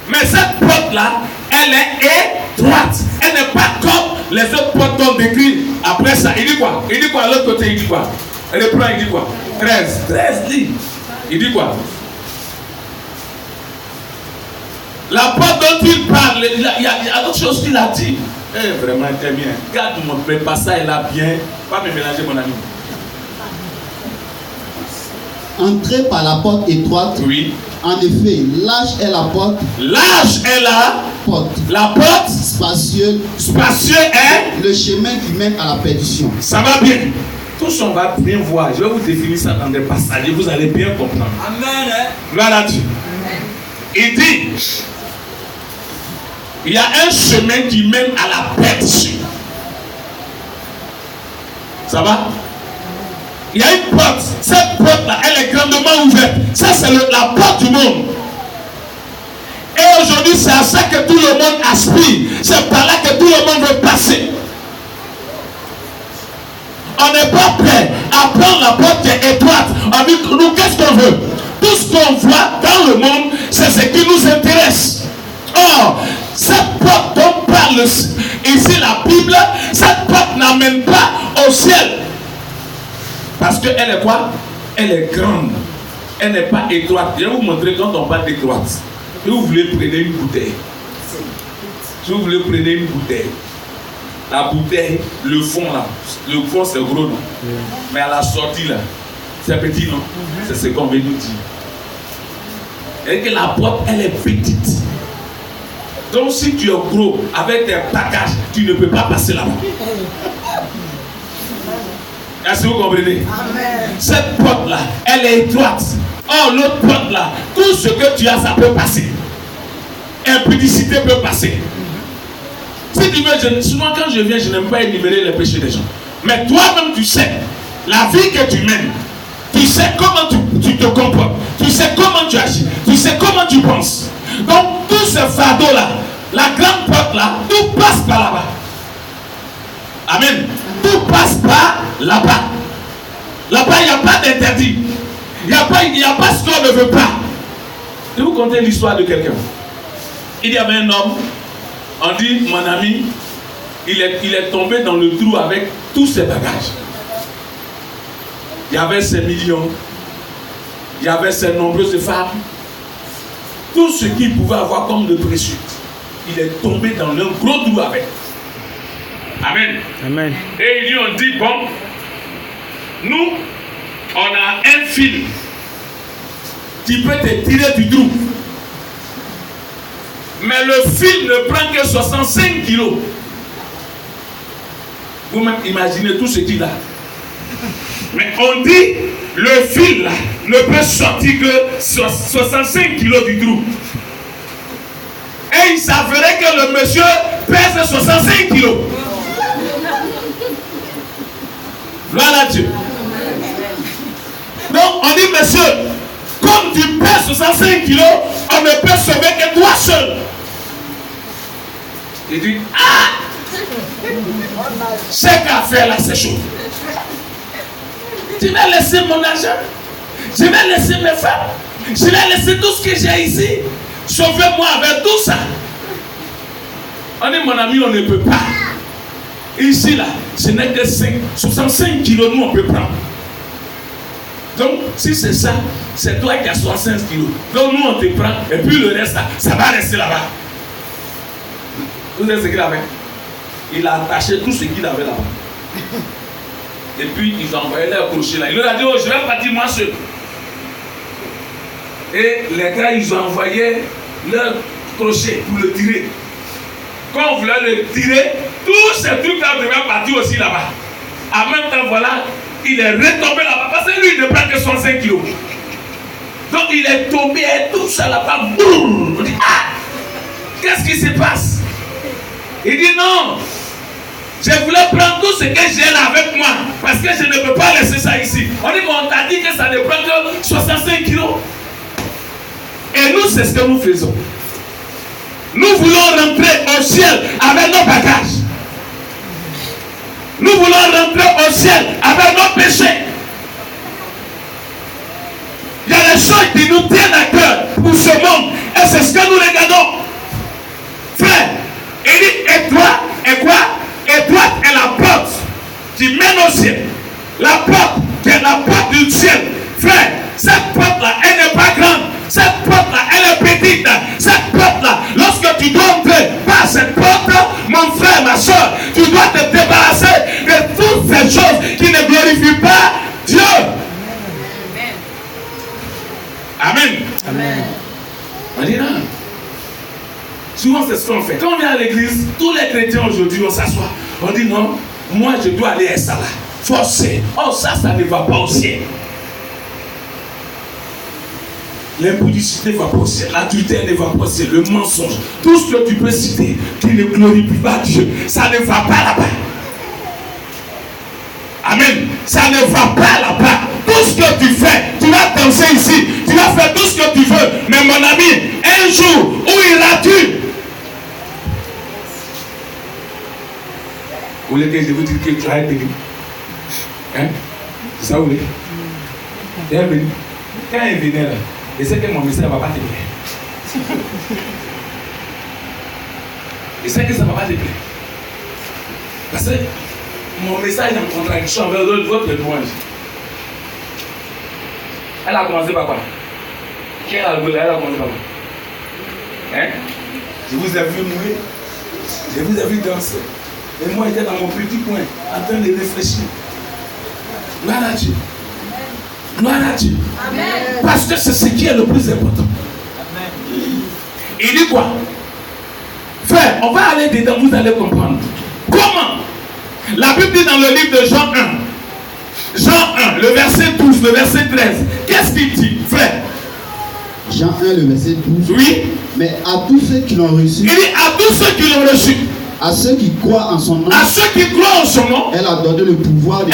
Mais cette porte-là, elle est étroite. Elle n'est pas comme les autres portes qu'on décrit. Après ça, il dit quoi? Il dit quoi à l'autre côté? Il dit quoi? Elle prend, il dit quoi? 13. 13 livres. Il dit quoi? La porte dont il parle, il y a d'autres choses qu'il a dit. Eh, vraiment, très bien. Garde-moi, prépare ça, elle a bien. Pas me mélanger, mon ami. Entrez par la porte étroite. Oui. En effet, large est la porte. Large est la porte. La porte. Spacieux. Spacieux est le chemin qui mène à la perdition. Ça va bien. Tout ça, on va bien voir. Je vais vous définir ça dans des passages et vous allez bien comprendre. Amen. Gloire à Dieu. Il dit, il y a un chemin qui mène à la perdition. Ça va? Il y a une porte. Cette porte-là, elle est grandement ouverte. Ça, c'est la porte du monde. Et aujourd'hui, c'est à ça que tout le monde aspire. C'est par là que tout le monde veut passer. On n'est pas prêt à prendre la porte qui est étroite. On dit, nous, qu'est-ce qu'on veut? Tout ce qu'on voit dans le monde, c'est ce qui nous intéresse. Or, cette porte dont parle ici la Bible, cette porte n'amène pas au ciel. Parce qu'elle est quoi? Elle est grande. Elle n'est pas étroite. Je vais vous montrer quand on parle d'étroite. Si vous voulez prendre une bouteille. Si vous voulez prendre une bouteille. La bouteille, le fond là. Le fond c'est gros, non? Mais à la sortie là, c'est petit, non? C'est ce qu'on veut nous dire. Et que la porte, elle est petite. Donc si tu es gros avec tes bagages, tu ne peux pas passer là-bas. Est-ce que vous comprenez? Amen. Cette porte-là, elle est étroite. Or, l'autre porte-là, tout ce que tu as, ça peut passer. Impudicité peut passer. Si tu veux, souvent quand je viens, je n'aime pas énumérer les péchés des gens. Mais toi-même, tu sais, la vie que tu mènes, tu sais comment tu te comportes, tu sais comment tu agis, tu sais comment tu penses. Donc, tous ces fardeaux-là, la grande porte-là, tout passe par là-bas. Amen. Tout passe par là-bas. Là-bas, il n'y a pas d'interdit. Il n'y a pas ce qu'on ne veut pas. Je vais vous conter l'histoire de quelqu'un. Il y avait un homme, on dit, mon ami, il est tombé dans le trou avec tous ses bagages. Il y avait ses millions, il y avait ses nombreuses femmes, tout ce qu'il pouvait avoir comme de précieux. Il est tombé dans un gros trou avec. Amen. Amen. Et ils lui ont dit, bon, nous, on a un fil qui peut te tirer du trou. Mais le fil ne prend que 65 kilos. Vous-même imaginez tout ce qu'il a. Mais on dit, le fil là, ne peut sortir que 65 kilos du trou. Et il s'avérait que le monsieur pèse 65 kilos. Gloire à Dieu. Donc on dit, monsieur, comme tu pèses 65 kilos, on ne peut sauver que toi seul. Il dit, ah, ce qu'à faire là, c'est chaud. Je vais laisser mon argent, je vais laisser mes femmes, je vais laisser tout ce que j'ai ici. Sauvez-moi avec tout ça. On dit, mon ami, on ne peut pas. Ici, là, ce n'est que 65 kilos, nous, on peut prendre. Donc, si c'est ça, c'est toi qui as 65 kilos. Donc, nous, on te prend, et puis le reste, là, ça va rester là-bas. Vous savez ce qu'il avait? Il a attaché tout ce qu'il avait là-bas. Et puis, ils ont envoyé leur crochet là. Il leur a dit, oh, je vais partir moi seul. Et les gars, ils ont envoyé leur crochet pour le tirer. Quand on voulait le tirer, tous ces trucs-là devaient partir aussi là-bas. En même temps, voilà, il est retombé là-bas. Parce que lui, il ne prend que 65 kilos. Donc, il est tombé et tout ça là-bas. Boum! On dit, ah! Qu'est-ce qui se passe? Il dit, non! Je voulais prendre tout ce que j'ai là avec moi. Parce que je ne peux pas laisser ça ici. On dit, on t'a dit que ça ne prend que 65 kilos. Et nous, c'est ce que nous faisons. Nous voulons rentrer au ciel avec nos bagages. Nous voulons rentrer au ciel avec nos péchés. Il y a des choses qui nous tiennent à cœur pour ce monde. Et c'est ce que nous regardons. Cette porte-là, lorsque tu dois entrer par cette porte, mon frère, ma soeur, tu dois te débarrasser de toutes ces choses qui ne glorifient pas Dieu. Amen. Amen. On dit non. Souvent, c'est ce qu'on fait. Quand on vient à l'église, tous les chrétiens aujourd'hui, on s'assoit. On dit non, moi je dois aller à ça là. Forcé. Oh, ça ne va pas au ciel. L'impudicité ne va pas au ciel. L'adultère ne va pas au ciel. Le mensonge. Tout ce que tu peux citer qui ne glorifie pas Dieu, ça ne va pas là-bas. Amen. Ça ne va pas là-bas. Tout ce que tu fais, tu vas danser ici. Tu vas faire tout ce que tu veux. Mais mon ami, un jour, où iras-tu? Vous voulez que je vous dise que tu as été venu? Hein? C'est ça, vous voulez? Il est venu. Quand il venait là, il sait que mon message ne va pas te plaire. Il sait que ça ne va pas te plaire. Parce que mon message est en contradiction avec votre témoignage. Elle a commencé par quoi? Quelle a commencé par quoi? Hein? Je vous ai vu mourir. Je vous ai vu danser. Et moi, j'étais dans mon petit coin, en train de réfléchir. Gloire à Dieu. Gloire à Dieu. Amen. Parce que c'est ce qui est le plus important. Amen. Il dit quoi? Frère, on va aller dedans, vous allez comprendre. Comment? La Bible dit dans le livre de Jean 1. Jean 1, le verset 12, le verset 13. Qu'est-ce qu'il dit, frère? Jean 1, le verset 12. Oui. Mais à tous ceux qui l'ont reçu. Il dit à tous ceux qui l'ont reçu. À ceux qui croient en son nom. À ceux qui croient en son nom. Elle a donné le pouvoir de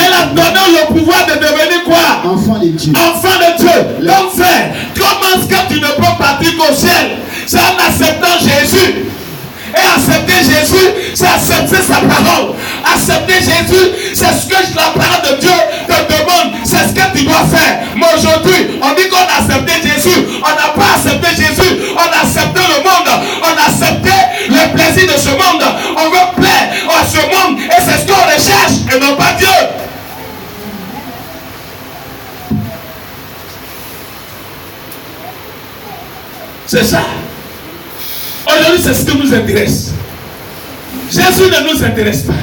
devenir quoi? Enfant de Dieu. Enfant de Dieu. Donc frère, comment est-ce que tu ne peux partir qu'au ciel? C'est en acceptant Jésus. Et accepter Jésus, c'est accepter sa parole. Accepter Jésus, c'est ce que la parole de Dieu te demande. C'est ce que tu dois faire. Mais aujourd'hui, on dit qu'on a accepté Jésus. On n'a pas accepté Jésus. On a accepté le monde. On a accepté le plaisir de ce monde. On veut plaire à ce monde. Et c'est ce qu'on recherche et non pas Dieu. C'est ça. Aujourd'hui, c'est ce qui nous intéresse. Jésus ne nous intéresse pas.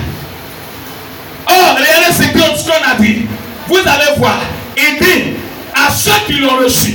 Oh, regardez ce qu'on a dit. Vous allez voir. Il dit à ceux qui l'ont reçu.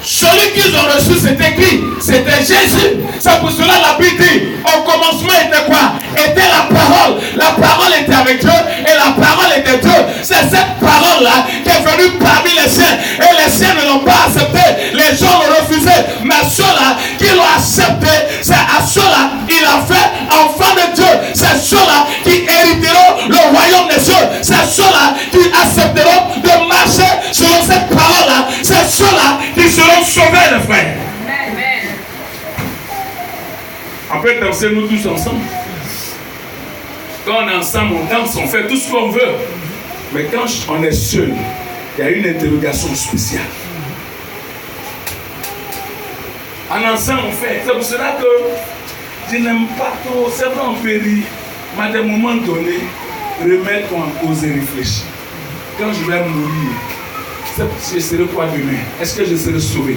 Celui qu'ils ont reçu, c'était qui? C'était Jésus. C'est pour cela la Bible dit, au commencement était quoi? Était la parole. La parole était avec Dieu et la parole était Dieu. C'est cette parole-là qui est venue parmi les siens. Et les siens ne l'ont pas accepté. Les gens l'ont refusé. Mais ceux-là qui l'ont accepté, c'est à ceux-là il a fait enfant de Dieu. C'est ceux-là qui hériteront le royaume des cieux. C'est ceux-là qui accepteront de marcher selon cette parole-là. C'est ceux-là qui seront sauvés, les frères. Amen. On peut danser nous tous ensemble. Quand on est ensemble, on danse, on fait tout ce qu'on veut. Mais quand on est seul, il y a une interrogation spéciale. En ensemble, on fait. C'est pour cela que je n'aime pas trop. C'est vrai, on peut rire. Mais à des moments donnés, remettre en cause et réfléchir. Quand je vais mourir, je serai quoi demain? Est-ce que je serai sauvé?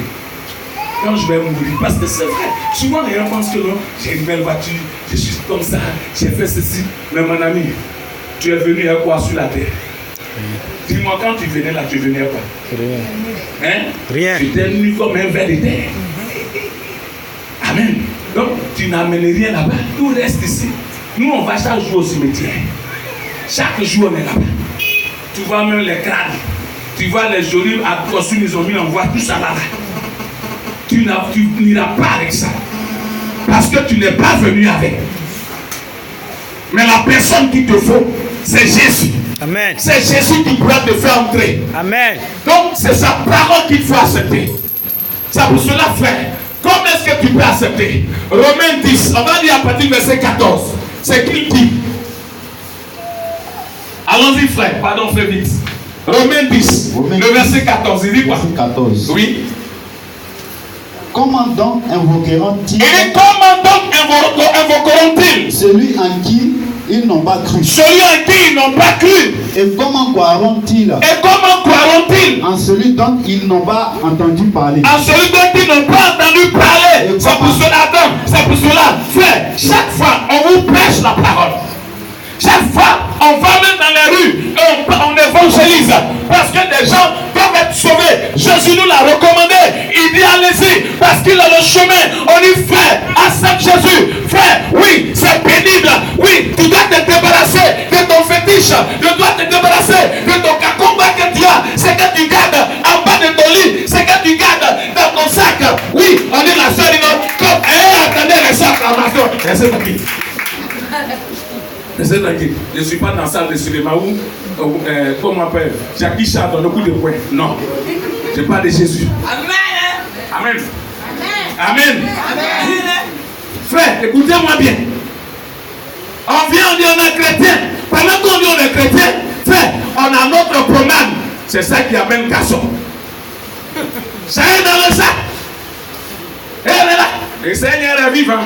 Quand je vais mourir, parce que c'est vrai. Souvent les gens pensent que non, j'ai une belle voiture, je suis comme ça, j'ai fait ceci. Mais mon ami, tu es venu à quoi sur la terre? Dis-moi, quand tu venais là, tu venais à quoi? Rien. Hein? Rien. Tu étais nu comme un ver de terre. Amen. Donc, tu n'amènes rien là-bas. Tout reste ici. Nous, on va chaque jour au cimetière. Chaque jour, on est là-bas. Tu vois même les crânes. Tu vois les jolis costumes, ils ont mis en voie, tout ça là-bas. Tu n'iras pas avec ça. Parce que tu n'es pas venu avec. Mais la personne qu'il te faut, c'est Jésus. Amen. C'est Jésus qui pourra te faire entrer. Amen. Donc, c'est sa parole qu'il faut accepter. C'est pour cela, frère. Comment est-ce que tu peux accepter? Romains 10, on va lire à partir du verset 14. C'est qu'il dit. Allons-y, frère. Pardon, fais vite. Romains 10, le verset 14, il dit quoi? 14. Oui. Comment donc invoqueront-ils? Et comment donc invoqueront-ils celui en qui ils n'ont pas cru? Celui en qui ils n'ont pas cru. Et comment croiront-ils? Et comment croiront-ils? En celui dont ils n'ont pas entendu parler. En celui dont ils n'ont pas entendu parler. combien de gens peuvent être sauvés. Jésus nous l'a recommandé. Il dit allez-y, parce qu'il a le chemin. On dit frère, accepte Jésus. Frère, oui, c'est pénible. Oui, tu dois te débarrasser de ton fétiche. Tu dois te débarrasser de ton cacomba que tu as. C'est que tu gardes en bas de ton lit. C'est que tu gardes dans ton sac. Oui, on dit la soeur, comme, attendez, les sacs, Amazon. Restez tranquille. Restez tranquille. Je ne suis pas dans la salle de cinéma où, comment on appelle, Jackie Chan dans le coup de poing. Non. Je parle de Jésus. Amen. Amen. Amen. Amen. Frère, écoutez-moi bien. On vient, on dit on est chrétien. Pendant qu'on dit on est chrétien, frère, on a notre programme. C'est ça qui amène Casson. Ça est dans le sac. Et elle est là. Le Seigneur est vivant.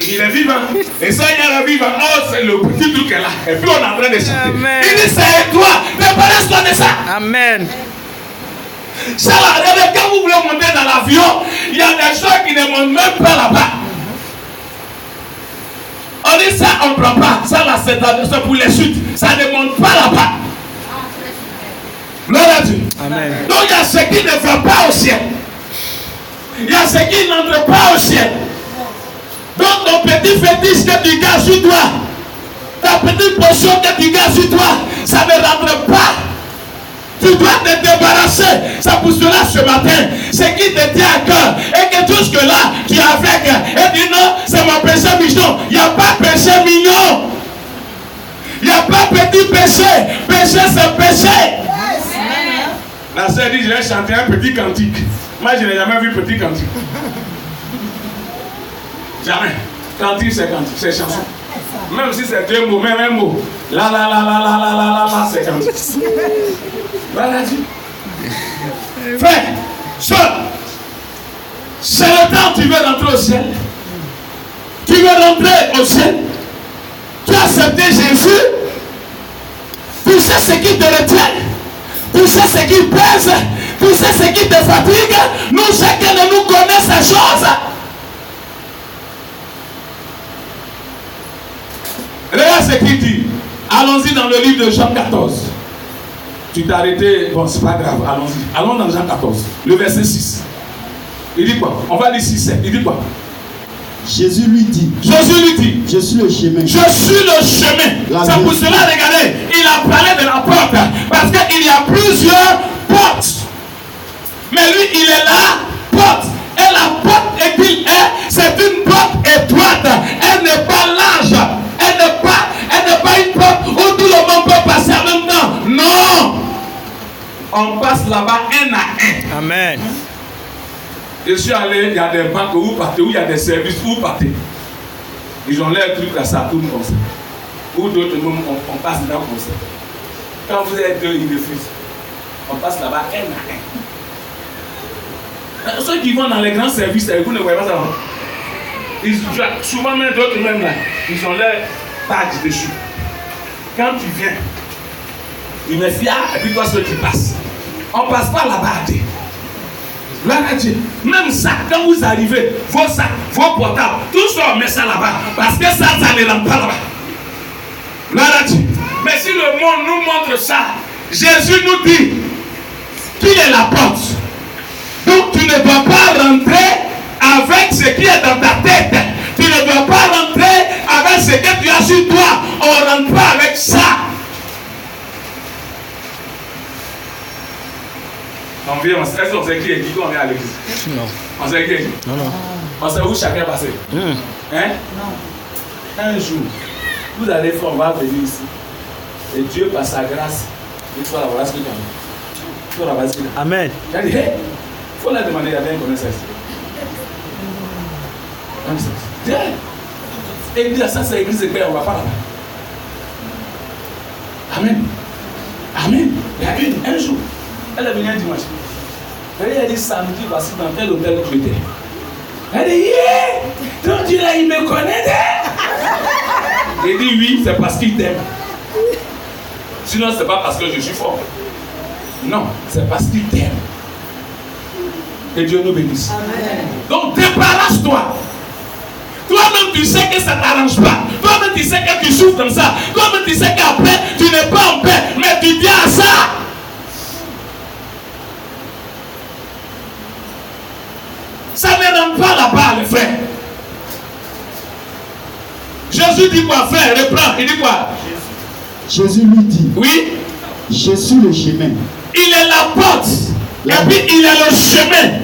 Il est vivant. Le Seigneur est vivant. Oh, c'est le petit truc là. Et puis on est en train de chanter. Amen. Il dit c'est toi. Débarrasse-toi de ça. Amen. Ça là, quand vous voulez monter dans l'avion, il y a des gens qui ne montent même pas là-bas. On dit ça, on ne prend pas. Ça là, c'est pour les chutes. Ça ne monte pas là-bas. Gloire à Dieu. Amen. Donc il y a ceux qui ne vont pas au ciel. Il y a ceux qui n'entrent pas au ciel. Donc ton petit fétiche que tu gardes sur toi, ta petite potion que tu gardes sur toi, ça ne rentre pas. Tu dois te débarrasser. Ça pour cela ce matin, c'est qui te tient à cœur. Et que tout ce que là, tu es avec. Et dis non, c'est mon péché mignon. Il n'y a pas péché mignon. Il n'y a pas petit péché. Péché, c'est péché. La sœur dit, je vais chanter un petit cantique. Moi, je n'ai jamais vu petit cantique. Jamais. Cantique, c'est chanson. Même si c'est deux mots, même un mot. La, c'est cantique. Voilà, Dieu. Frère, soeur, c'est le temps que tu veux rentrer au ciel. Tu veux rentrer au ciel. Tu as accepté Jésus. Tu sais ce qui te retient. Tu sais ce qui pèse. Tu sais ce qui te fatigue. Nous, chacun de nous connaît ces choses. Regarde ce qu'il dit. Allons-y dans le livre de Jean 14. Tu t'es arrêté, bon, c'est pas grave, allons-y. Allons dans Jean 14, le verset 6. Il dit quoi? On va lire 6, 7. Il dit quoi? Jésus lui dit, je suis le chemin. Je suis le chemin. C'est pour cela, regardez, il a parlé de la porte. Parce qu'il y a plusieurs portes. Mais lui, il est la porte. Et la porte c'est une porte étroite. Elle n'est pas large. Elle n'est pas une porte où tout le monde peut passer en même temps. Non. On passe là-bas un à un. Amen. Je suis allé, il y a des banques où vous partez, où il y a des services où vous partez. Ils ont l'air truc à ça, tourne comme ça. Ou d'autres, on passe dedans comme ça. Quand vous êtes deux, ils refusent. On passe là-bas un à un. Ceux qui vont dans les grands services, vous ne voyez pas ça. Souvent même d'autres même là, ils ont l'air badge dessus. Quand tu viens, il me fie et puis toi ceux qui passent. On ne passe pas là-bas. Même ça, quand vous arrivez, vos sacs, vos portables, tout ça, on met ça là-bas. Parce que ça ne rentre pas là-bas. Mais si le monde nous montre ça, Jésus nous dit qu'il est la porte. Donc tu ne dois pas rentrer avec ce qui est dans ta tête. Tu ne dois pas rentrer avec ce que tu as sur toi. On ne rentre pas avec ça. On vient, est-ce qu'on sait qui est qui quand on est à l'église? Non. On sait qui est qui? Non. On sait où chacun est passé? Hein? Non. Un jour, vous allez faire, on va venir ici. Et Dieu, par sa grâce, il faut la voir ce qu'il a. Il faut la voir ce qu'il a. Amen. J'ai dit, hey, il faut la demander, il y a bien une connaissance. Et il dit, ça c'est l'église de paix, on ne va pas là-bas. Amen. Amen. Il y a un jour. Elle est venue un dimanche. Elle a dit samedi, voici dans tel hôtel où tu étais. Elle dit, yeah! Donc Dieu là, il me connaît. Il dit oui, c'est parce qu'il t'aime. Sinon, c'est pas parce que je suis fort. Non, c'est parce qu'il t'aime. Que Dieu nous bénisse. Amen. Donc débarrasse-toi. Toi-même, tu sais que ça ne t'arrange pas. Toi-même, tu sais que tu souffres comme ça. Toi-même, tu sais qu'après, tu n'es pas en paix. Mais tu tiens à ça. frère. Jésus dit quoi, frère? Reprends, il dit quoi? Jésus lui dit, oui, je suis le chemin. Il est la porte. Et puis il est le chemin.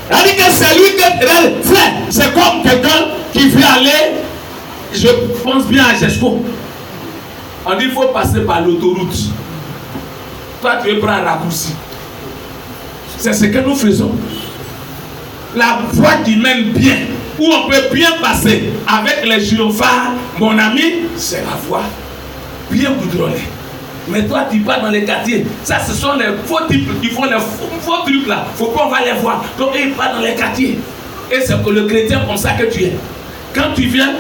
C'est-à-dire que c'est lui que... Frère, c'est comme quelqu'un qui veut aller, je pense bien à Jesco. On dit qu'il faut passer par l'autoroute. Toi, tu veux prendre un raccourci. C'est ce que nous faisons. La voie qui mène bien, où on peut bien passer avec les gyrophares, mon ami, c'est la voie bien goudronnée. Mais toi, tu pars dans les quartiers. Ça, ce sont les faux types qui font les faux trucs là. Faut pas on va les voir. Donc, ils partent dans les quartiers. Et c'est pour le chrétien comme ça que tu es. Quand tu viens,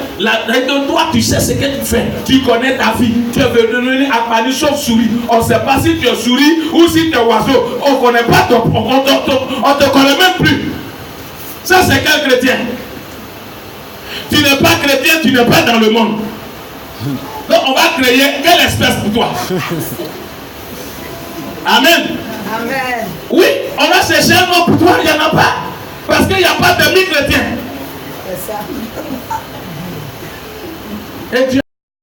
toi, tu sais ce que tu fais. Tu connais ta vie. Tu es venu à Paris chauve-souris. On ne sait pas si tu es souris ou si tu es oiseau. On ne connaît pas ton... On ne te connaît même plus. Ça, c'est quel chrétien? Tu n'es pas chrétien, tu n'es pas dans le monde. Donc, on va créer quelle espèce pour toi? Amen. Amen. Oui, on va chercher un nom pour toi, il n'y en a pas. Parce qu'il n'y a pas de mi-chrétien. C'est ça. Et Dieu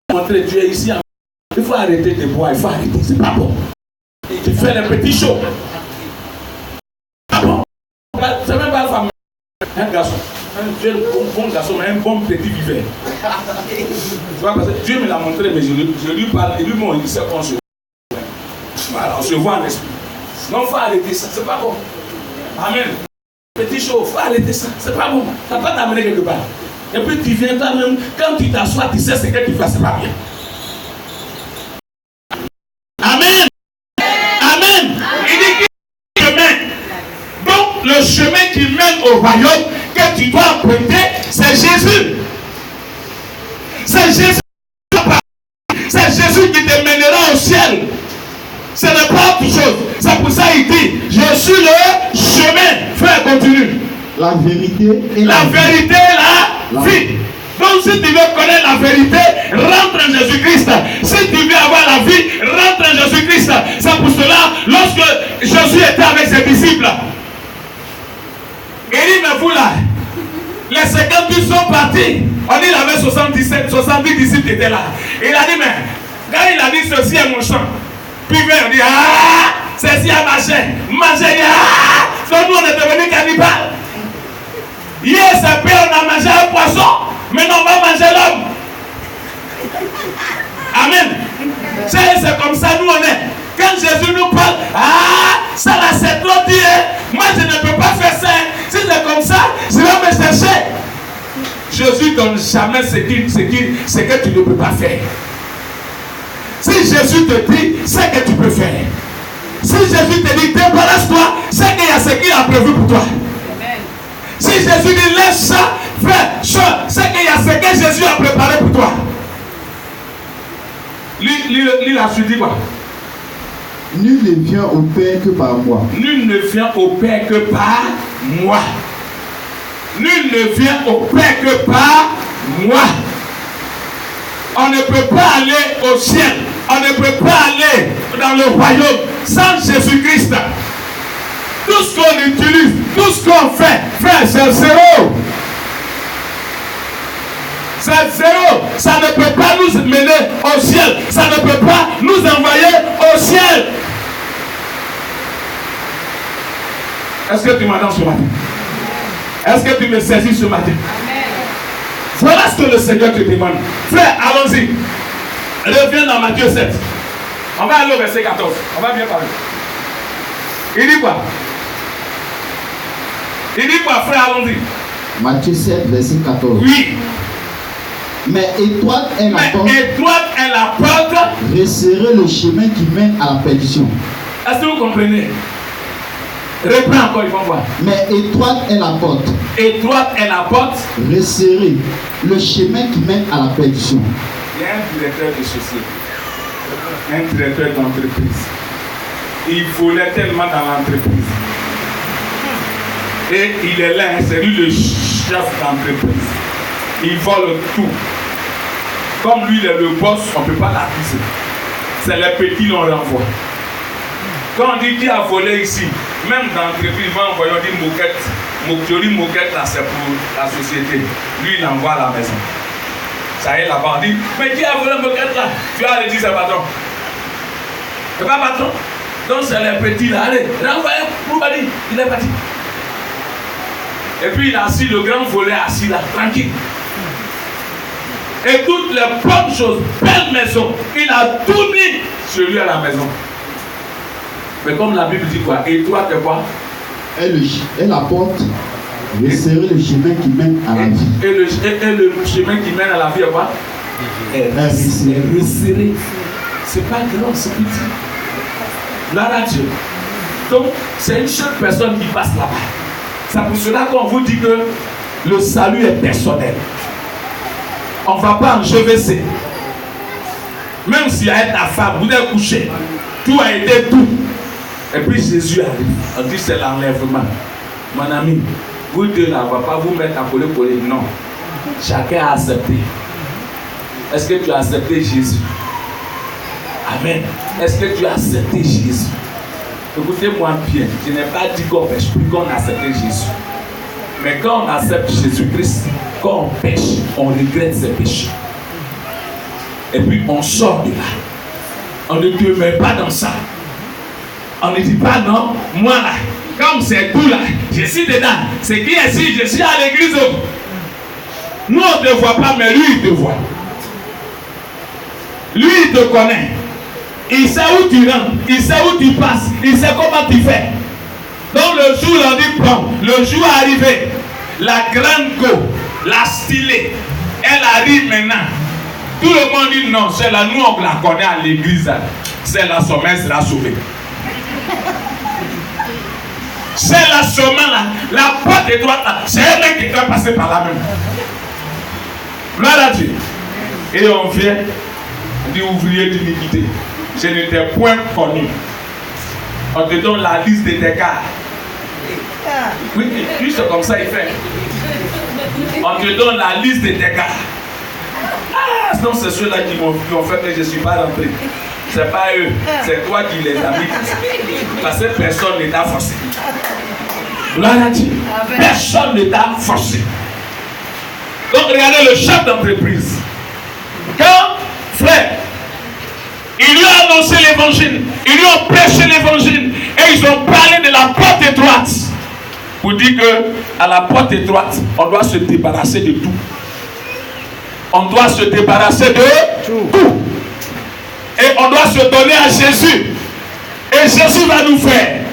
a montré, Dieu est ici. Il faut arrêter de boire, il faut arrêter, c'est pas bon. Tu fais les petits shows. Ah bon? C'est même pas une femme. Un garçon. Un bon garçon, mais un bon petit vivant. Tu vois, parce que Dieu me l'a montré, mais je lui parle, et lui, bon, il sait qu'on se voit. Voilà, on se voit en esprit. Non, il faut arrêter ça, c'est pas bon. Amen. Petit show, il faut arrêter ça, c'est pas bon. Ça va pas t'amener quelque part. Et puis tu viens toi-même, quand tu t'assois, tu sais ce que tu fais, c'est pas bien. Amen. Amen. Il dit qu'il y a un chemin. Donc, le chemin qui mène au royaume que tu dois emprunter, c'est Jésus. C'est Jésus. C'est Jésus qui te mènera au ciel. Ce n'est pas autre chose. C'est pour ça qu'il dit, je suis le chemin. Frère, continue. La vérité et La vérité et la vie. Donc si tu veux connaître la vérité, rentre en Jésus-Christ. Si tu veux avoir la vie, rentre en Jésus-Christ. C'est pour cela, lorsque Jésus était avec ses disciples, il dit, mais vous là, les 50 sont partis. On dit, il avait 70 disciples qui étaient là. Il a dit, mais quand il a dit, ceci est mon champ. Puis on dit, ah, ceci est ma chair. Ma chair, ah, donc nous on est devenus cannibales. Hier, c'est bien, on a mangé un poisson. Maintenant, on va manger l'homme. Amen. C'est comme ça, nous, on est. Quand Jésus nous parle, ah, ça là, c'est trop dit. Moi, je ne peux pas faire ça. Si c'est comme ça, je vais me chercher. Jésus ne donne jamais ce que tu ne peux pas faire. Si Jésus te dit, c'est que tu peux faire. Si Jésus te dit, débarrasse-toi, c'est qu'il y a ce qu'il a prévu pour toi. Si Jésus dit laisse ça, fais ça, c'est qu'il y a ce que Jésus a préparé pour toi. Lis la suite, dis quoi? Nul ne vient au Père que par moi. Nul ne vient au Père que par moi. Nul ne vient au Père que par moi. On ne peut pas aller au ciel. On ne peut pas aller dans le royaume sans Jésus-Christ. Tout ce qu'on utilise, tout ce qu'on fait, frère, c'est zéro. C'est zéro. Ça ne peut pas nous mener au ciel. Ça ne peut pas nous envoyer au ciel. Est-ce que tu m'entends ce matin? Est-ce que tu me saisis ce matin? Voilà ce que le Seigneur te demande. Frère, allons-y. Reviens dans Matthieu 7. On va aller au verset 14. On va bien parler. Il dit quoi? Il dit quoi, frère, allons-y. Matthieu 7, verset 14. Oui. Mais étroite est la porte. Étroite est la porte. Resserrez le chemin qui mène à la perdition. Est-ce que vous comprenez? Reprends encore, ils vont voir. Mais étroite est la porte. Étroite est la porte. Resserrez le chemin qui mène à la perdition. Il y a un directeur de société, un directeur d'entreprise. Il volait tellement dans l'entreprise. Et il est là, c'est lui le chef d'entreprise. Il vole tout. Comme lui, il est le boss, on ne peut pas l'accuser. C'est les petits, on renvoie. Quand on dit qui a volé ici, même dans l'entreprise, on va envoyer une moquette. Mokiori moquette là, c'est pour la société. Lui, il envoie à la maison. Ça y est, là-bas, on dit, mais qui a volé moquette là? Tu as dit, c'est le patron. C'est pas patron. Donc c'est les petits là. Allez, renvoyez, Moubadi, il est parti. Et puis il a assis, le grand volet assis là, tranquille. Et toutes les bonnes choses, belle maison, il a tout mis sur lui à la maison. Mais comme la Bible dit quoi? Et toi, t'es quoi? Elle apporte resserrer le chemin qui mène à la vie. Et le chemin qui mène à la vie est quoi? Est resserré. C'est pas grand, c'est petit. Gloire à Dieu. Donc, c'est une seule personne qui passe là-bas. C'est pour cela qu'on vous dit que le salut est personnel. On ne va pas enchevêcher. Même s'il y a ta femme, vous êtes couché, tout a été tout. Et puis Jésus arrive. On dit c'est l'enlèvement. Mon ami, vous deux là, on ne va pas vous mettre à coller. Non. Chacun a accepté. Est-ce que tu as accepté Jésus? Amen. Est-ce que tu as accepté Jésus? Écoutez-moi bien. Je n'ai pas dit qu'on pêche plus, qu'on a accepté Jésus. Mais quand on accepte Jésus-Christ, quand on pêche, on regrette ses péchés. Et puis on sort de là. On ne te met pas dans ça. On ne dit pas non, moi là, comme c'est tout là, je suis dedans. C'est qui est ici, je suis à l'église. Nous on ne te voit pas, mais lui il te voit. Lui il te connaît. Il sait où tu rentres, il sait où tu passes, il sait comment tu fais. Donc le jour on dit bon, le jour est arrivé, la grande go, la stylée, elle arrive maintenant. Tout le monde dit non, c'est là, nous on la connaît à l'église, c'est la sommet sera sauvée. C'est la sommet là, la porte de droite là, c'est elle qui doit passer par là même. Gloire à Dieu. Et on vient, on dit ouvrier d'iniquité. Je ne t'ai point connu. On te donne la liste de tes cas. Oui, juste comme ça il fait. On te donne la liste de tes cas. Ah, non, c'est ceux-là qui m'ont fait que je ne suis pas rentré. C'est pas eux, c'est toi qui les as mis. Parce que personne ne t'a forcé. Gloire à Dieu. Personne ne t'a forcé. Donc regardez le chef d'entreprise. Quand, frère, ils lui ont annoncé l'évangile, ils lui ont prêché l'évangile et ils ont parlé de la porte étroite. Pour dire que à la porte étroite, on doit se débarrasser de tout. On doit se débarrasser de tout. Et on doit se donner à Jésus. Et Jésus va nous faire.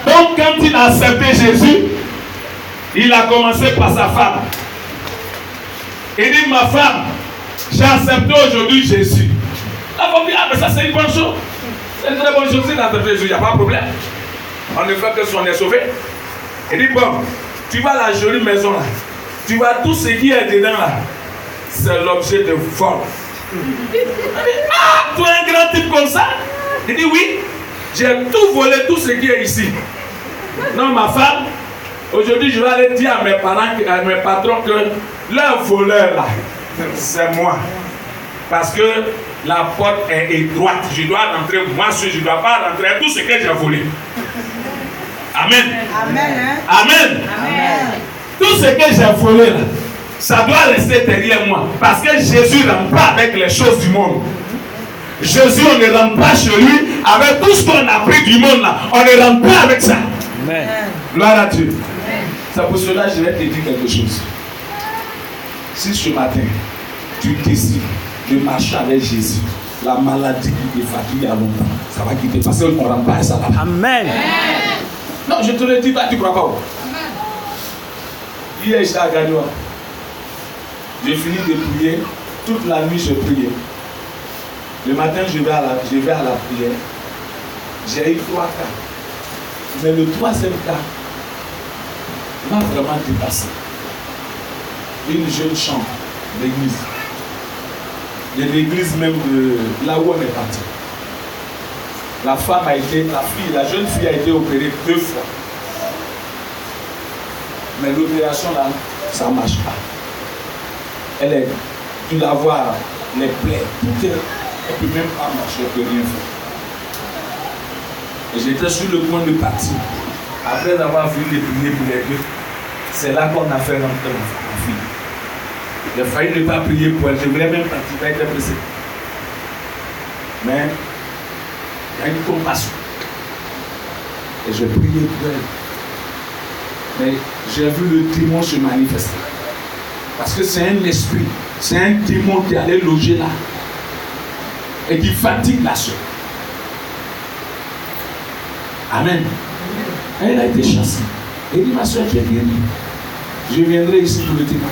Donc quand il a accepté Jésus, il a commencé par sa femme. Il dit, ma femme, j'ai accepté aujourd'hui Jésus. La femme dit, ah mais ça c'est une bonne chose. C'est une très bonne chose, c'est d'accepter Jésus, il n'y a pas de problème. On ne fait que si on est sauvé. Il dit, bon, tu vas à la jolie maison là. Tu vois tout ce qui est dedans là. C'est l'objet de vol. Ah, toi un grand type comme ça? Il dit, oui, j'ai tout volé, tout ce qui est ici. Non, ma femme, aujourd'hui je vais aller dire à mes parents, à mes patrons que leur voleur là, c'est moi. Parce que la porte est étroite. Je dois rentrer moi seul, je ne dois pas rentrer tout ce que j'ai volé. Amen. Amen. Amen. Amen. Tout ce que j'ai volé là, ça doit rester derrière moi. Parce que Jésus ne rentre pas avec les choses du monde. Jésus, on ne rentre pas chez lui avec tout ce qu'on a pris du monde là. On ne rentre pas avec ça. Amen. Gloire à Dieu. C'est pour cela que je vais te dire quelque chose. Si ce matin, tu décides de marcher avec Jésus, la maladie qui te fatigue il y a longtemps, ça va quitter parce qu'on ne rentre pas à ça là-bas. Amen. Non, je te le dis pas, tu ne crois pas. Hier, j'étais à Gagnoa. J'ai fini de prier. Toute la nuit, je priais. Le matin, je vais à la prière. J'ai eu 3 cas. Mais le 3e cas m'a vraiment dépassé. Une jeune chambre d'église. De l'église même de là où on est parti. La jeune fille a été opérée 2 fois. Mais l'opération là, ça ne marche pas. Tu la vois, les plaies, tout est, elle ne peut même pas marcher, elle ne peut rien faire. Et j'étais sur le point de partir. Après avoir fini de prier pour les deux, c'est là qu'on a fait rentrer ma fille. J'ai failli ne pas prier pour elle, je voulais même participer, être pressé. Mais il y a une compassion. Et je priais pour elle. Mais j'ai vu le démon se manifester. Parce que c'est un esprit, c'est un démon qui allait loger là. Et qui fatigue la soeur. Amen. Elle a été chassée. Elle dit, ma soeur, tu es guérie. Je viendrai ici pour le témoignage.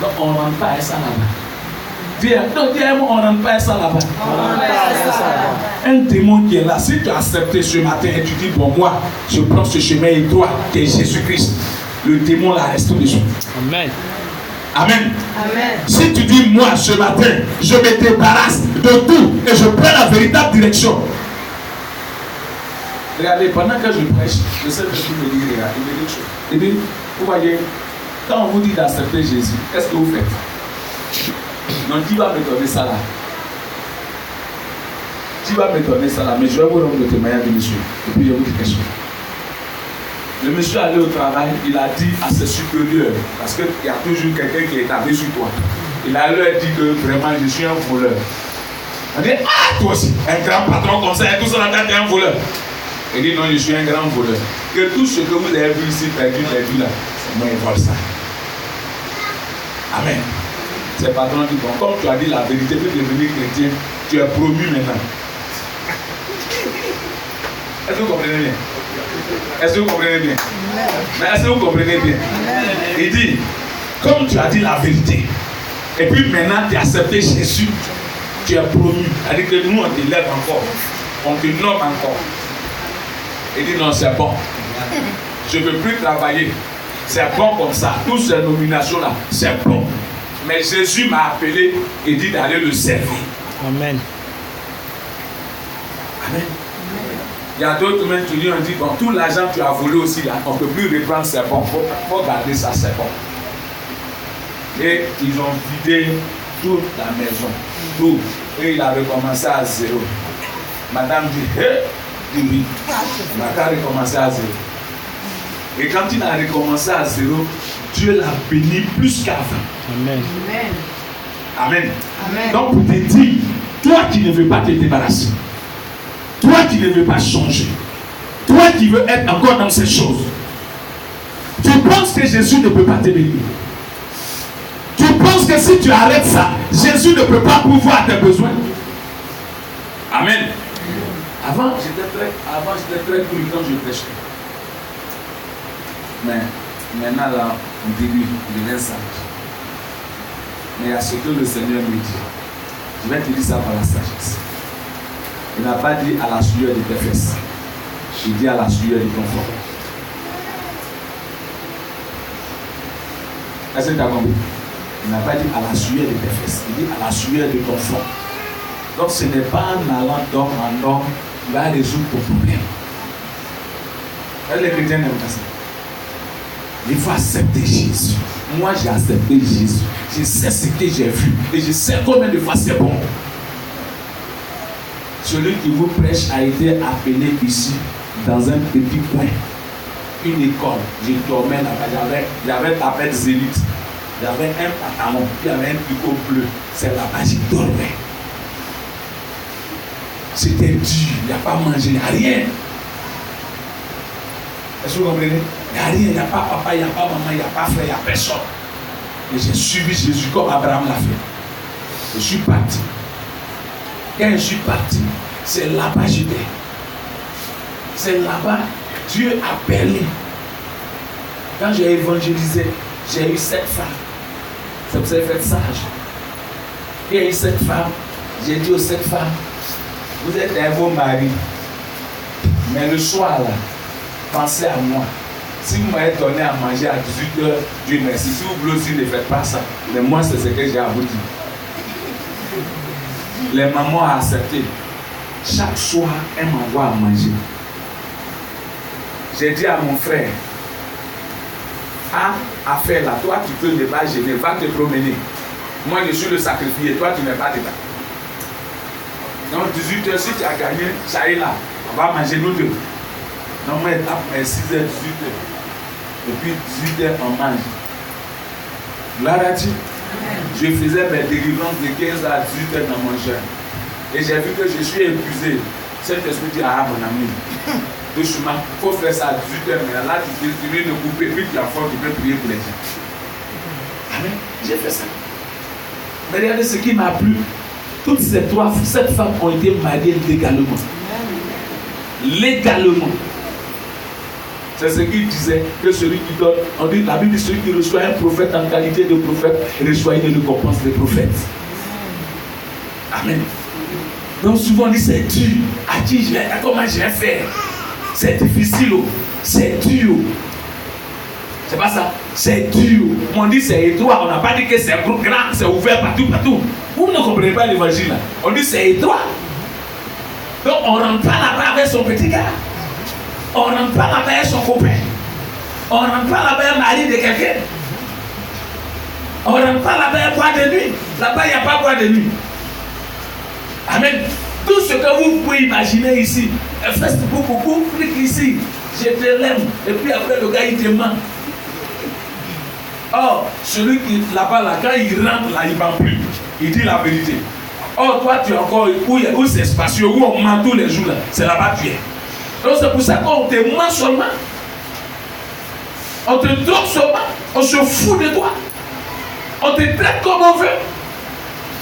Non, on ne rentre pas à ça là-bas. Dis-moi, on ne rentre pas à ça là-bas. Un démon qui est là, si tu as accepté ce matin et tu dis, bon, moi, je prends ce chemin étroit qui est Jésus-Christ, le démon là reste tout de suite. Amen. Amen. Amen. Si tu dis, moi, ce matin, je me débarrasse de tout et je prends la véritable direction. Regardez, pendant que je prêche, je sais que je me dis, regarde, il me dit une chose. Il dit, vous voyez, quand on vous dit d'accepter Jésus, qu'est-ce que vous faites? Non, qui va me donner ça là? Qui va me donner ça là? Mais je vais vous rendre le témoignage du monsieur. Et puis je vous dis quelque chose. Le monsieur allait au travail, il a dit à ses supérieurs, parce qu'il y a toujours quelqu'un qui est établi sur toi. Il a leur dit que vraiment je suis un voleur. On dit, ah, toi aussi, un grand patron comme ça, et tout ça là, tu es un voleur. Il dit, non, je suis un grand voleur. Que tout ce que vous avez vu ici, perdu là, c'est moi qui vole ça. Amen. Ses patrons disent, bon, comme tu as dit la vérité, tu es devenu chrétien, tu es promu maintenant. Est-ce que vous comprenez bien? Est-ce que vous comprenez bien? Mais est-ce que vous comprenez bien? Il dit, comme tu as dit la vérité, et puis maintenant tu as accepté Jésus, tu es promu. C'est-à-dire que nous on te lève encore, on te nomme encore. Il dit non, c'est bon. Je ne veux plus travailler. C'est bon comme ça. Toutes ces nominations-là, c'est bon. Mais Jésus m'a appelé et dit d'aller le servir. Amen. Amen. Il y a d'autres même qui lui ont dit, bon, tout l'argent que tu as volé aussi, là, on ne peut plus reprendre, c'est bon. Il faut garder ça, c'est bon. Et ils ont vidé toute la maison. Tout. Et il a recommencé à zéro. Madame dit, hé, dit oui. Il a recommencé à zéro. Et quand il a recommencé à zéro, Dieu l'a béni plus qu'avant. Amen. Amen. Amen. Donc pour te dire, toi qui ne veux pas te débarrasser, toi qui ne veux pas changer, toi qui veux être encore dans ces choses, tu penses que Jésus ne peut pas te bénir. Tu penses que si tu arrêtes ça, Jésus ne peut pas pourvoir tes besoins. Amen. Avant, j'étais très cool quand je prêchais. Mais maintenant, là, on début, il devient sage. Mais il y a ce que le Seigneur me dit. Je vais te dire ça par la sagesse. Il n'a pas dit à la sueur de tes fesses. Il dit à la sueur de ton front. Est-ce que tu as compris? Il n'a pas dit à la sueur de tes fesses. Il dit à la sueur de ton front. Donc ce n'est pas en allant d'homme en homme qui va résoudre ton problème. Les chrétiens n'aiment pas ça. Il faut accepter Jésus. Moi, j'ai accepté Jésus. Je sais ce que j'ai vu. Et je sais combien de fois c'est bon. Celui qui vous prêche a été appelé ici, dans un petit coin. Une école. Je dormais là-bas. J'avais la bête zélite. J'avais un pantalon. Puis il y avait un picot bleu. C'est là-bas que je dormais. C'était dur. Il n'y a pas mangé. Il n'y a rien. Est-ce que vous comprenez? Il n'y a rien, il n'y a pas papa, il n'y a pas maman, il n'y a pas frère, il n'y a personne. Et j'ai suivi Jésus comme Abraham l'a fait. Je suis parti. Quand je suis parti, c'est là-bas que j'étais. C'est là-bas Dieu a permis. Quand j'ai évangélisé, j'ai eu 7 femmes. Ça vous avez fait sage. Il y a eu 7 femmes. J'ai dit aux 7 femmes, vous êtes un beau mari. Mais le soir là, pensez à moi. Si vous m'avez donné à manger à 18h, Dieu merci. Si vous voulez aussi ne faites pas ça. Mais moi, c'est ce que j'ai à vous dire. Les mamans ont accepté. Chaque soir, elles m'envoient à manger. J'ai dit à mon frère, affaire là, toi tu peux ne pas gêner, va te promener. Moi je suis le sacrifié, toi tu n'es pas dedans. Donc 18h, si tu as gagné, ça est là. On va manger nous deux. Normalement, étape 6h, 18h. Et puis 18h, on mange. Là, je faisais mes délivrances de 15h à 18h dans mon jeûne. Et j'ai vu que je suis épuisé. Cet esprit dit, ah mon ami, il faut faire ça à 18h, mais là tu viens de couper, puis tu as fort, tu peux prier pour les gens. Amen. J'ai fait ça. Mais regardez ce qui m'a plu. Toutes ces 7 femmes ont été mariées légalement. Légalement. C'est ce qu'il disait, que celui qui donne, on dit, la Bible dit, celui qui reçoit un prophète en qualité de prophète, reçoit une récompense de prophète. Amen. Donc souvent on dit c'est dur. Comment je vais faire? C'est difficile. C'est dur. C'est pas ça. C'est dur. On dit c'est étroit. On n'a pas dit que c'est grand, c'est ouvert partout. Vous ne comprenez pas l'évangile là. On dit c'est étroit. Donc on ne rentre pas là-bas avec son petit gars. On ne rentre pas là-bas avec son copain. On ne rentre pas là-bas avec le mari de quelqu'un. On ne rentre pas là-bas avec bois de nuit. Là-bas il n'y a pas bois de nuit. Amen. Tout ce que vous pouvez imaginer ici, Facebook, beaucoup clique ici, je te l'aime, et puis après le gars il te ment. Or, celui qui là-bas, là, quand il rentre là, il ne ment plus. Il dit la vérité. Or, toi tu es encore où c'est spacieux, où on ment tous les jours là, c'est là-bas tu es. Donc c'est pour ça qu'on te ment seulement. On te donne seulement, on se fout de toi. On te traite comme on veut.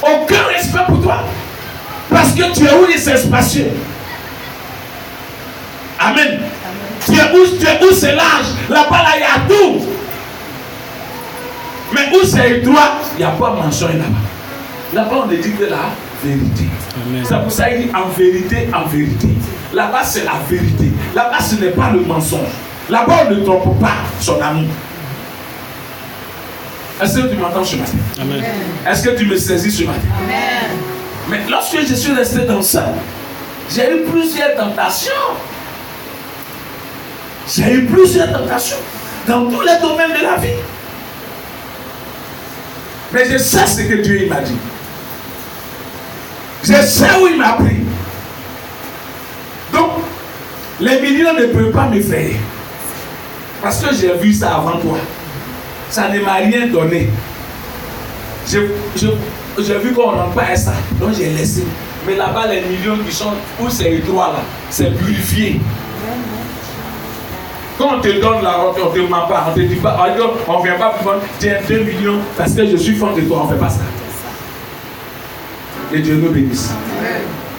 Aucun respect pour toi. Parce que tu es où c'est spacieux. Amen. Tu es où c'est large. Là-bas, là, il y a tout. Mais où c'est étroit, il n'y a pas de mensonge là-bas. Là-bas, on dit que la vérité. C'est pour ça qu'il dit en vérité, en vérité. Là-bas, c'est la vérité. Là-bas, ce n'est pas le mensonge. Là-bas, on ne trompe pas son amour. Est-ce que tu m'entends ce matin? Amen. Est-ce que tu me saisis ce matin? Amen. Mais lorsque je suis resté dans ça, j'ai eu plusieurs tentations. J'ai eu plusieurs tentations dans tous les domaines de la vie. Mais je sais ce que Dieu m'a dit. Je sais où il m'a pris. Donc, les millions ne peuvent pas me faire. Parce que j'ai vu ça avant toi. Ça ne m'a rien donné. J'ai vu qu'on n'en pas ça. Donc j'ai laissé. Mais là-bas, les millions qui sont où c'est étroit là, c'est purifié. Quand on te donne la route, on ne te ment pas, on ne te dit pas, on ne vient pas pour tiens 2 millions parce que je suis fan de toi, on ne fait pas ça. Et Dieu nous bénisse.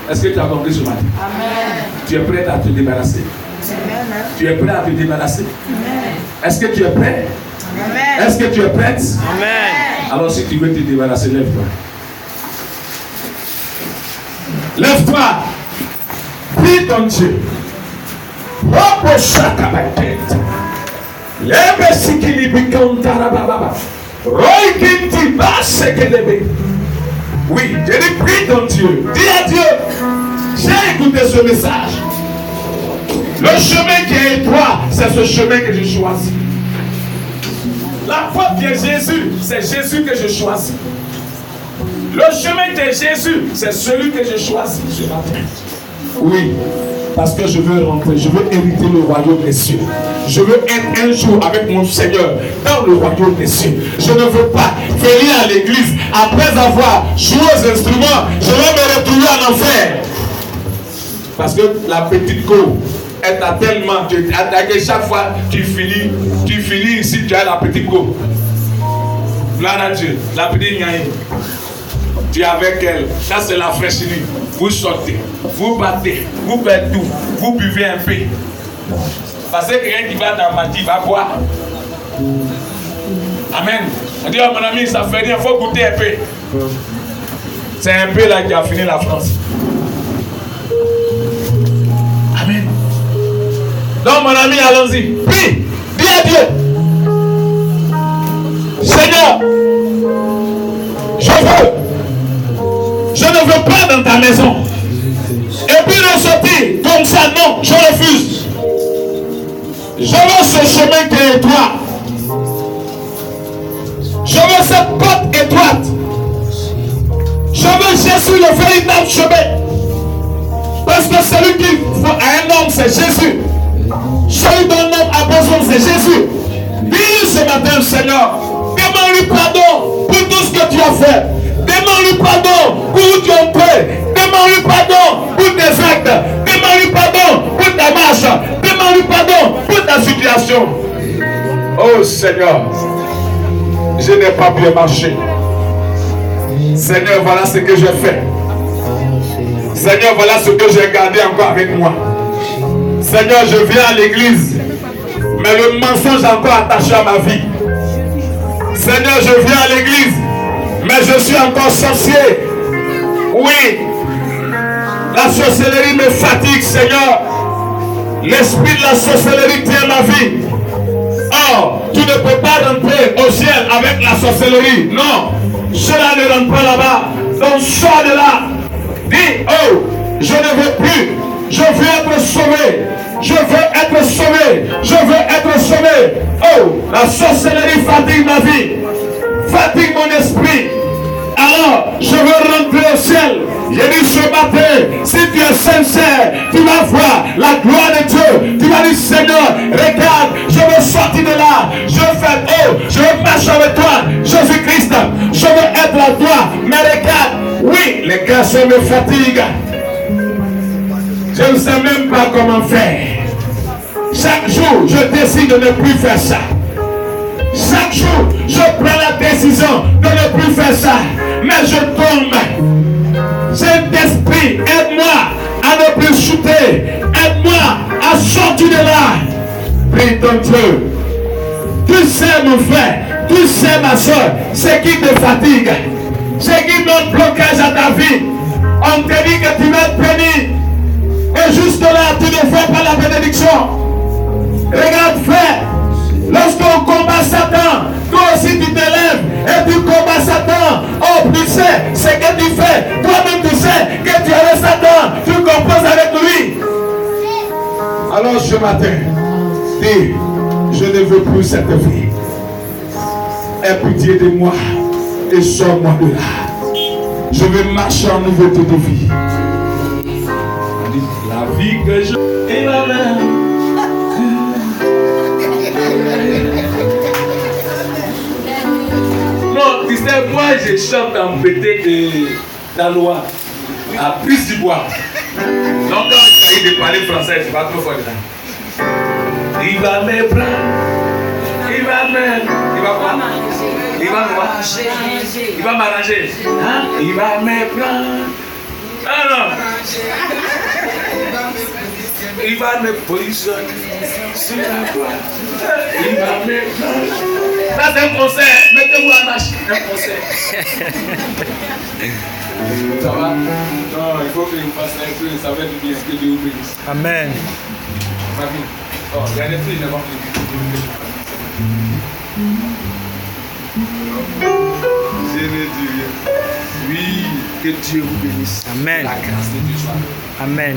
Est-ce que tu as compris ce matin? Amen. Tu es prêt à te débarrasser? Amen. Tu es prêt à te débarrasser? Amen. Est-ce que tu es prêt? Amen. Est-ce que tu es prête? Amen. Alors si tu veux te débarrasser, lève-toi. Lève-toi. Prie ton Dieu. Oui, je dis prie ton Dieu. Dis à Dieu, j'ai écouté ce message. Le chemin qui est étroit, c'est ce chemin que je choisis. La porte de Jésus, c'est Jésus que je choisis. Le chemin de Jésus, c'est celui que je choisis ce matin. Oui, parce que je veux rentrer, je veux hériter le royaume des cieux. Je veux être un jour avec mon Seigneur dans le royaume des cieux. Je ne veux pas venir à l'église après avoir joué aux instruments, je vais me retrouver en enfer. Parce que la petite go, elle t'a tellement, chaque fois tu finis ici, tu as la petite go. Gloire à Dieu, la petite gagne. Tu es avec elle, ça c'est la fraîcherie. Vous sortez, vous battez, vous faites tout, vous buvez un peu. Parce que quelqu'un qui va dans ma vie va boire. Amen. On dit, oh mon ami, ça fait rien, il faut goûter un peu. C'est un peu là qui a fini la France. Amen. Donc mon ami, allons-y. Prie, dis à Dieu. Seigneur, je ne veux pas dans ta maison. Et puis ressortir comme ça, non, je refuse. Je veux ce chemin qui est étroit. Je veux cette porte étroite. Je veux Jésus, le véritable chemin. Parce que celui qui faut à un homme, c'est Jésus. Celui dont l'homme a besoin, c'est Jésus. Dis ce matin, Seigneur, demande-lui pardon pour tout ce que tu as fait. Demande-lui pardon pour où tu es entré. Demande-lui pardon pour tes actes. Demande-lui pardon pour ta marche. Demande-lui pardon pour ta situation. Oh Seigneur, je n'ai pas bien marché. Seigneur, voilà ce que j'ai fait. Seigneur, voilà ce que j'ai gardé encore avec moi. Seigneur, je viens à l'église, mais le mensonge est encore attaché à ma vie. Seigneur, je viens à l'église, mais je suis encore sorcier. Oui, la sorcellerie me fatigue, Seigneur. L'esprit de la sorcellerie tient ma vie. Or, tu ne peux pas rentrer au ciel avec la sorcellerie. Non, cela ne rentre pas là-bas. Donc, sors de là. Dis, oh, je ne veux plus. Je veux être sauvé. Je veux être sauvé. Je veux être sauvé. Oh, la sorcellerie fatigue ma vie. Fatigue mon esprit. Alors, je veux rentrer au ciel. J'ai dit ce matin, si tu es sincère, tu vas voir la gloire de Dieu. Tu vas dire, Seigneur, regarde, je veux sortir de là. Je fais, oh, je veux marcher avec toi, Jésus-Christ. Je veux être à toi. Mais regarde, oui, les garçons me fatiguent. Je ne sais même pas comment faire. Chaque jour, je décide de ne plus faire ça. Chaque jour, je prends la décision de ne plus faire ça. Mais je tombe. Saint-Esprit, aide-moi à ne plus chuter. Aide-moi à sortir de là. Prie ton Dieu. Tu sais mon frère, tu sais ma soeur, ce qui te fatigue, ce qui met un blocage à ta vie. On te dit que tu vas être béni. Et juste là, tu ne fais pas la bénédiction. Regarde frère, lorsqu'on combat Satan, toi aussi tu t'élèves et tu combats Satan. Oh, tu sais ce que tu fais. Toi-même tu sais que tu es le Satan. Tu composes avec lui. Alors ce matin, dis, je ne veux plus cette vie. Aie pitié de moi et sors-moi de là. Je veux marcher en nouveauté de vie. La vie que je... Et la main. Non, tu sais, moi je chante en pété de Danois, à plus du bois. Donc quand il s'agit de parler français, tu vas trop fort dedans. Il va me prendre, il va quoi? Il va m'arranger. Il va m'arranger. Hein? Il va me prendre. Ah non. Il va me positionner sur la voie. Il va me prendre. Ça c'est un concert. Mettez-vous en marche. Un concert. Ça va? Non, il faut que vous fassiez un peu. Ça va être bien ce que Dieu vous bénisse. Amen. Famille. Oh, il y a des filles, il n'y a pas je ne dis rien. Oui, que Dieu vous bénisse. Amen. La grâce de Dieu soit. Amen.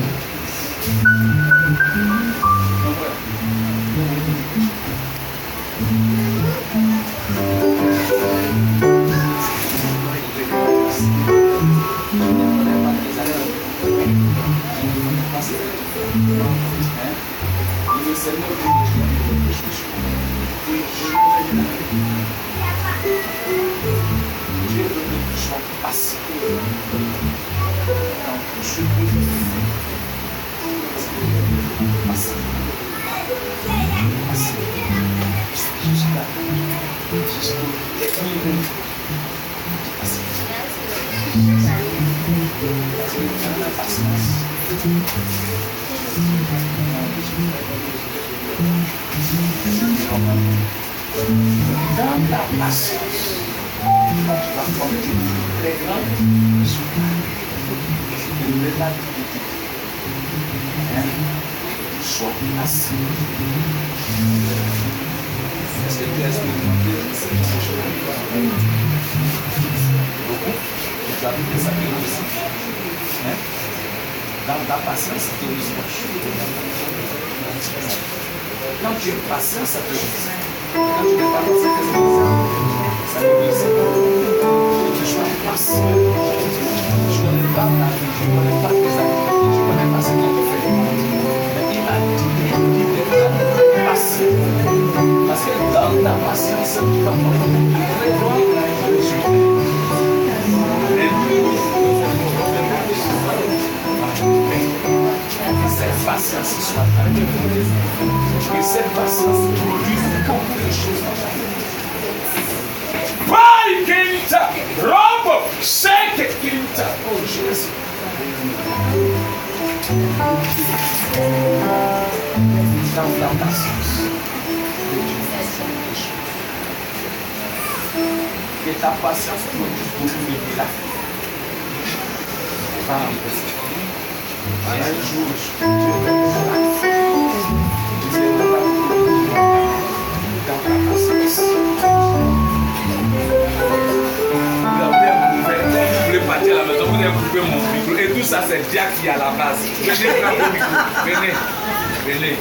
Dans la patience, tu vas commettre une très grande résultat. Une relativité. Sois patient. Est-ce que tu as expérimenté cette chose? Beaucoup. Tu as vu que ça te réussit. Dans ta patience, ça te réussit. Quand tu es patient, ça te réussit. Quand tu n'es pas patient, ça te réussit. Que tu sois patient. Je ne connais pas ta vie, je ne connais pas tes activités, je ne connais pas ce qu'on te fait. Mais il a dit ta patience produit beaucoup de miracles. Pas impossible. Un jour, Dieu te dans ta patience. Vous voulez partir à la maison, vous avez coupé mon micro. Et tout ça, c'est Dia qui est à la base. Venez prendre le micro. Venez. Venez.